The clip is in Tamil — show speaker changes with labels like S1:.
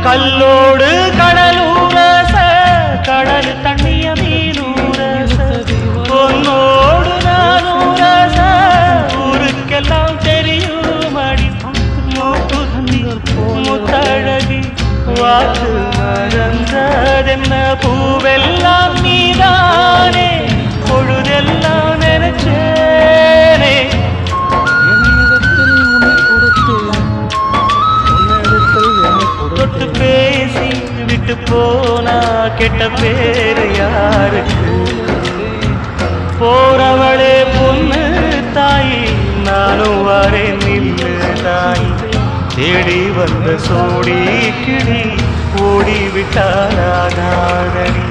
S1: கல்லோடு கடலூரச கடல் தண்ணிய மீனூரச பொன்னோடு நானூரச ஊருக்கெல்லாம் தெரியும் அடி மூக்குத்தி முத்தழகி வாக்கு மறந்ததென்ன பூவெல்லாம் நீதானே பொழுதெல்லாம் நினைச்சேனே தொட்டு பேசி விட்டு போனா கெட்ட பேரு யாருக்கு போறவளே பொண்ணு தாயி நானும் வரேன் நில்லு தாயி தேடி வந்த சோடி கிளி ஓடி விட்டாலாகாதடி